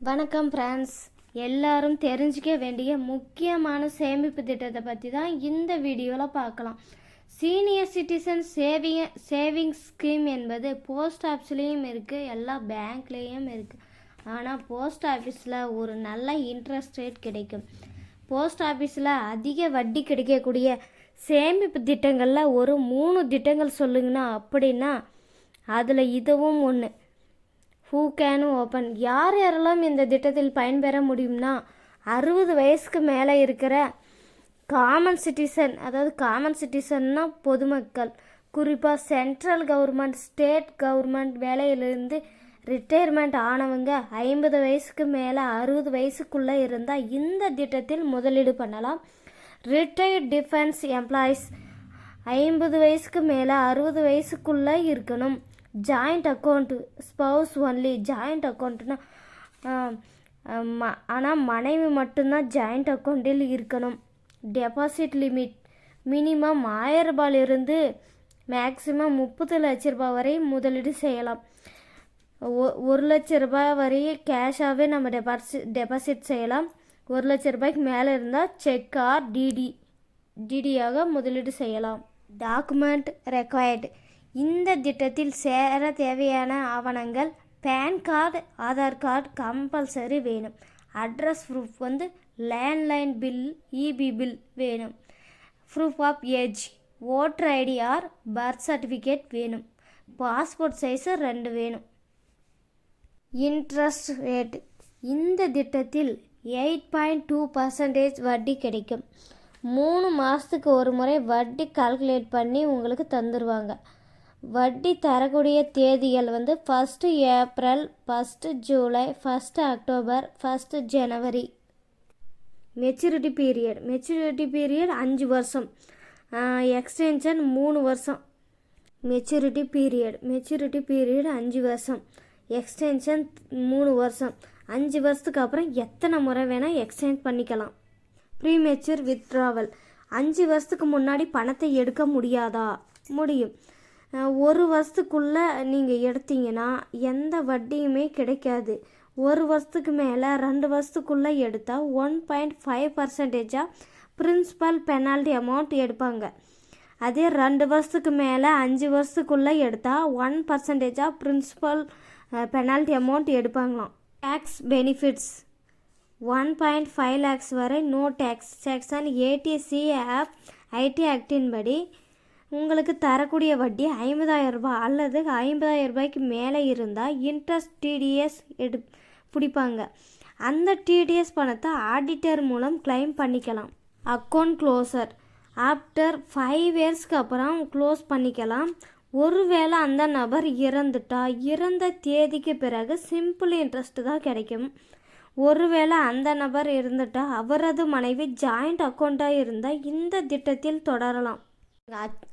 வணக்கம் ஃப்ரெண்ட்ஸ், எல்லாரும் தெரிஞ்சிக்க வேண்டிய முக்கியமான சேமிப்பு திட்டத்தை பற்றி தான் இந்த வீடியோவில் பார்க்கலாம். சீனியர் சிட்டிசன் சேவிங்ஸ் ஸ்கீம் என்பது போஸ்ட் ஆஃபீஸ்லேயும் இருக்குது, எல்லா பேங்க்லேயும் இருக்குது. ஆனால் போஸ்ட் ஆஃபீஸில் ஒரு நல்ல இன்ட்ரெஸ்ட் ரேட் கிடைக்கும். போஸ்ட் ஆஃபீஸில் அதிக வட்டி கிடைக்கக்கூடிய சேமிப்பு திட்டங்களில் ஒரு 3 திட்டங்கள் சொல்லுங்கன்னா அப்படின்னா அதில் இதுவும் ஒன்று. ஹூ கேன் ஓப்பன், யாரெல்லாம் இந்த திட்டத்தில் பயன்பெற முடியும்னா 60 வயசுக்கு மேலே இருக்கிற காமன் சிட்டிசன், அதாவது காமன் சிட்டிசன்னா பொதுமக்கள், குறிப்பாக சென்ட்ரல் கவர்மெண்ட் ஸ்டேட் கவர்மெண்ட் வேலையிலிருந்து ரிட்டையர்மெண்ட் ஆனவங்க 50 வயசுக்கு மேலே 60 வயசுக்குள்ளே இருந்தால் இந்த திட்டத்தில் முதலீடு பண்ணலாம். ரிட்டையர்ட் டிஃபென்ஸ் எம்ப்ளாயீஸ் 50 வயசுக்கு மேலே 60 வயசுக்குள்ளே இருக்கணும். Joint account spouse only, joint அக்கௌண்ட்னா ஆனால் மனைவி மட்டும்தான் ஜாயிண்ட் அக்கௌண்ட்டில் இருக்கணும். டெபாசிட் லிமிட் மினிமம் 1000 ரூபாயிலிருந்து மேக்ஸிமம் 30 லட்ச ரூபாய் வரை முதலீடு செய்யலாம். 1 லட்ச ரூபாய் வரை கேஷாகவே நம்ம டெபாசிட் செய்யலாம். 1 லட்ச ரூபாய்க்கு மேலே இருந்தால் செக் ஆர் டிடியாக முதலீடு செய்யலாம். டாக்குமெண்ட் ரெக்வயர்டு, இந்த திட்டத்தில் சேர தேவையான ஆவணங்கள் PAN card, Aadhaar card compulsory வேணும். Address proof landline bill, EB bill வேணும். Proof of age, voter ID or birth certificate வேணும். பாஸ்போர்ட் சைஸு 2 வேணும். இன்ட்ரெஸ்ட் ரேட், இந்த திட்டத்தில் 8.2% வட்டி கிடைக்கும். 3 மாதத்துக்கு ஒரு முறை வட்டி கால்குலேட் பண்ணி உங்களுக்கு தந்துடுவாங்க. வட்டி தரக்கூடிய தேதிகள் 1 ஏப்ரல், 1 ஜூலை, 1 அக்டோபர், 1 ஜனவரி. மெச்சூரிட்டி பீரியட் 5 வருஷம், எக்ஸ்டென்ஷன் 3 வருஷம். மெச்சூரிட்டி பீரியட் 5 வருஷம், எக்ஸ்டென்ஷன் 3 வருஷம். 5 வருஷத்துக்கு அப்புறம் எத்தனை முறை வேணால் எக்ஸ்டெண்ட் பண்ணிக்கலாம். ப்ரீமெச்சூர் வித்ட்ராவல், 5 வருஷத்துக்கு முன்னாடி பணத்தை எடுக்க முடியாதா? முடியும். 1 வருஷத்துக்குள்ளே நீங்கள் எடுத்தீங்கன்னா எந்த வட்டியுமே கிடைக்காது. 1 வருஷத்துக்கு மேலே 2 வருஷத்துக்குள்ளே எடுத்தால் 1.5% பிரின்சிபல் பெனால்ட்டி அமௌண்ட் எடுப்பாங்க. அதே 2 வருஷத்துக்கு மேலே 5 வருஷத்துக்குள்ளே எடுத்தால் 1% பிரின்சிபல் பெனால்ட்டி அமௌண்ட் எடுப்பாங்களாம். டேக்ஸ் பெனிஃபிட்ஸ் 1.5 lakhs வரை no tax. Section 80C of IT ஆக்டின் படி உங்களுக்கு தரக்கூடிய வட்டி 50,000 ரூபாய் அல்லது 50,000 ரூபாய்க்கு மேலே இருந்தால் இன்ட்ரெஸ்ட் டிடிஎஸ் பிடிப்பாங்க. அந்த டிடிஎஸ் பணத்தை ஆடிட்டர் மூலம் கிளைம் பண்ணிக்கலாம். அக்கௌண்ட் க்ளோசர், ஆஃப்டர் 5 இயர்ஸ்க்கு அப்புறம் க்ளோஸ் பண்ணிக்கலாம். ஒருவேளை அந்த நபர் இறந்த தேதிக்கு பிறகு சிம்பிள் இன்ட்ரெஸ்ட் தான் கிடைக்கும். ஒருவேளை அந்த நபர் இருந்துட்டால் அவரது மனைவி ஜாயிண்ட் அக்கௌண்ட்டாக இருந்தால் இந்த திட்டத்தில் தொடரலாம்.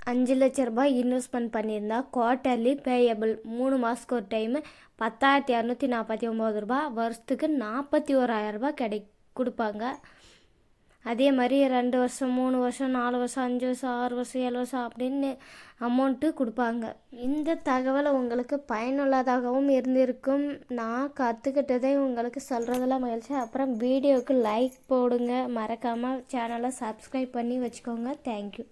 5 லட்ச ரூபாய் இன்வெஸ்ட்மெண்ட் பண்ணியிருந்தா குவார்ட்டர்லி பேயபிள் 3 மாதத்துக்கு ஒரு டைமு 10,249 ரூபாய், வருஷத்துக்கு 41,000 ரூபாய் கொடுப்பாங்க. அதே மாதிரி 2 வருஷம், 3 வருஷம், 4 வருஷம், 5 வருஷம், 6 வருஷம், 7 வருஷம் அப்படின்னு அமௌண்ட்டு கொடுப்பாங்க. இந்த தகவல் உங்களுக்கு பயனுள்ளதாகவும் இருந்திருக்கும். நான் கற்றுக்கிட்டதை உங்களுக்கு சொல்கிறதெல்லாம் மகிழ்ச்சி. அப்புறம் வீடியோவுக்கு லைக் போடுங்க, மறக்காமல் சேனலை சப்ஸ்கிரைப் பண்ணி வச்சுக்கோங்க. தேங்க்யூ.